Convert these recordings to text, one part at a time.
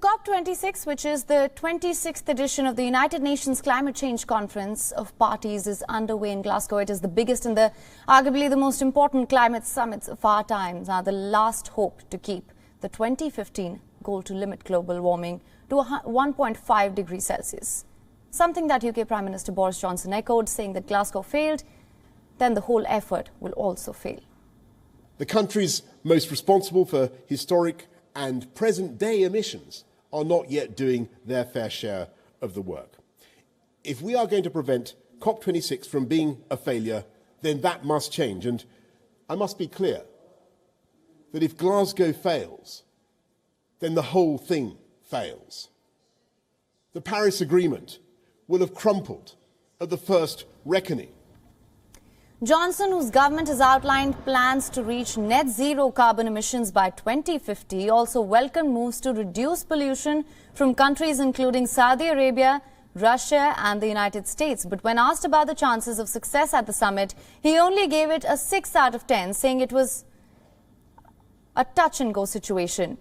COP26, which is the 26th edition of the United Nations Climate Change Conference of Parties, is underway in Glasgow. It is the biggest and arguably the most important climate summits of our times. Now, the last hope to keep the 2015 goal to limit global warming to 1.5 degrees Celsius. Something that UK Prime Minister Boris Johnson echoed, saying that Glasgow failed, then the whole effort will also fail. The countries most responsible for historic and present-day emissions are not yet doing their fair share of the work. If we are going to prevent COP26 from being a failure, then that must change. And I must be clear that if Glasgow fails, then the whole thing fails. The Paris Agreement will have crumpled at the first reckoning. Johnson, whose government has outlined plans to reach net zero carbon emissions by 2050, also welcomed moves to reduce pollution from countries including Saudi Arabia, Russia and the United States. But when asked about the chances of success at the summit, he only gave it a 6 out of 10, saying it was a touch-and-go situation.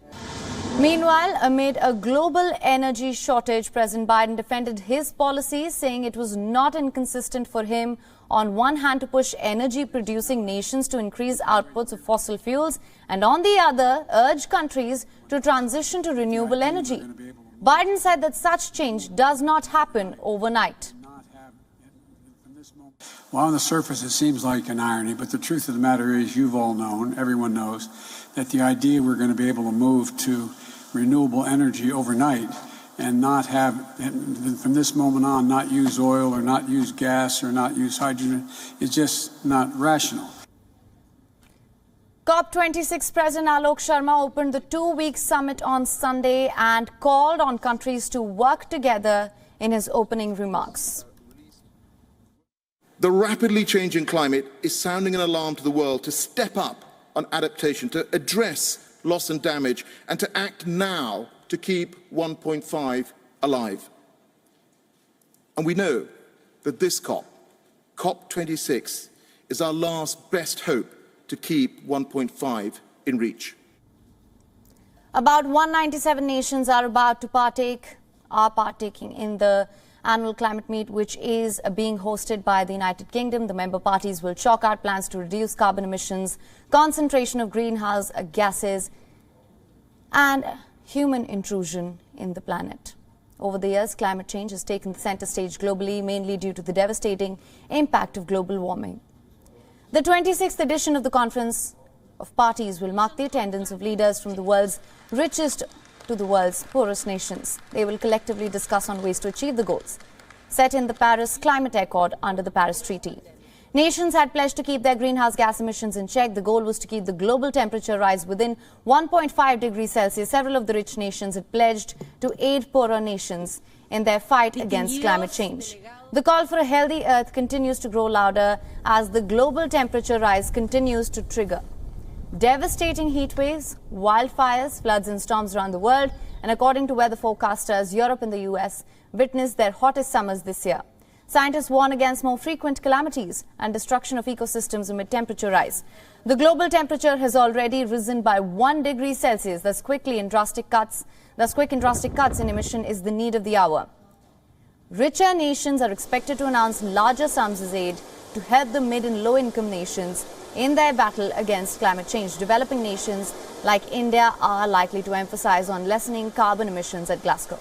Meanwhile, amid a global energy shortage, President Biden defended his policies, saying it was not inconsistent for him on one hand to push energy-producing nations to increase outputs of fossil fuels and on the other urge countries to transition to renewable energy. Biden said that such change does not happen overnight. Well, on the surface, it seems like an irony, but the truth of the matter is, you've all known, everyone knows, that the idea we're going to be able to move to renewable energy overnight and not have, from this moment on, not use oil or not use gas or not use hydrogen is just not rational. COP26 President Alok Sharma opened the 2-week summit on Sunday and called on countries to work together in his opening remarks. The rapidly changing climate is sounding an alarm to the world to step up on adaptation, to address loss and damage, and to act now to keep 1.5 alive. And we know that this COP26, is our last best hope to keep 1.5 in reach. About 197 nations are partaking in the annual climate meet, which is being hosted by the United Kingdom. The member parties will chalk out plans to reduce carbon emissions, concentration of greenhouse gases, and human intrusion in the planet. Over the years, climate change has taken the center stage globally, mainly due to the devastating impact of global warming. The 26th edition of the Conference of Parties will mark the attendance of leaders from the world's richest to the world's poorest nations. They will collectively discuss on ways to achieve the goals set in the Paris Climate Accord under the Paris Treaty. Nations had pledged to keep their greenhouse gas emissions in check. The goal was to keep the global temperature rise within 1.5 degrees Celsius. Several of the rich nations had pledged to aid poorer nations in their fight against climate change. The call for a healthy Earth continues to grow louder as the global temperature rise continues to trigger devastating heat waves, wildfires, floods and storms around the world. And according to weather forecasters, Europe and the US witnessed their hottest summers this year. Scientists warn against more frequent calamities and destruction of ecosystems amid temperature rise. The global temperature has already risen by 1 degree Celsius. Thus, quick and drastic cuts in emission is the need of the hour. Richer nations are expected to announce larger sums as aid to help the mid and low-income nations in their battle against climate change. Developing nations like India are likely to emphasize on lessening carbon emissions at Glasgow.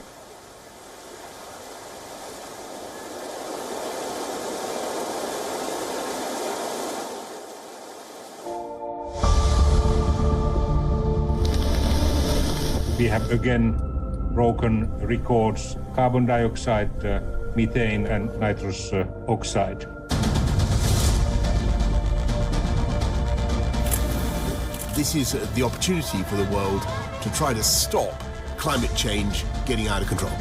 We have again broken records: carbon dioxide, methane and nitrous oxide. This is the opportunity for the world to try to stop climate change getting out of control.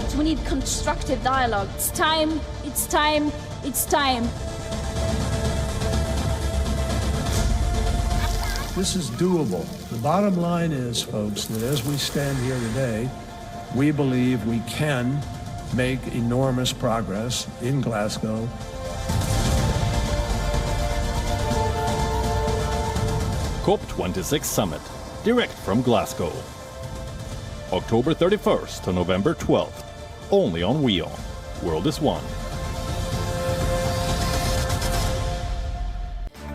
So we need constructive dialogue. It's time, it's time, it's time. This is doable. The bottom line is, folks, that as we stand here today, we believe we can make enormous progress in Glasgow. COP26 Summit, direct from Glasgow. October 31st to November 12th, only on WION. World is One.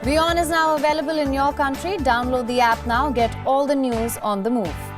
WION is now available in your country. Download the app now. Get all the news on the move.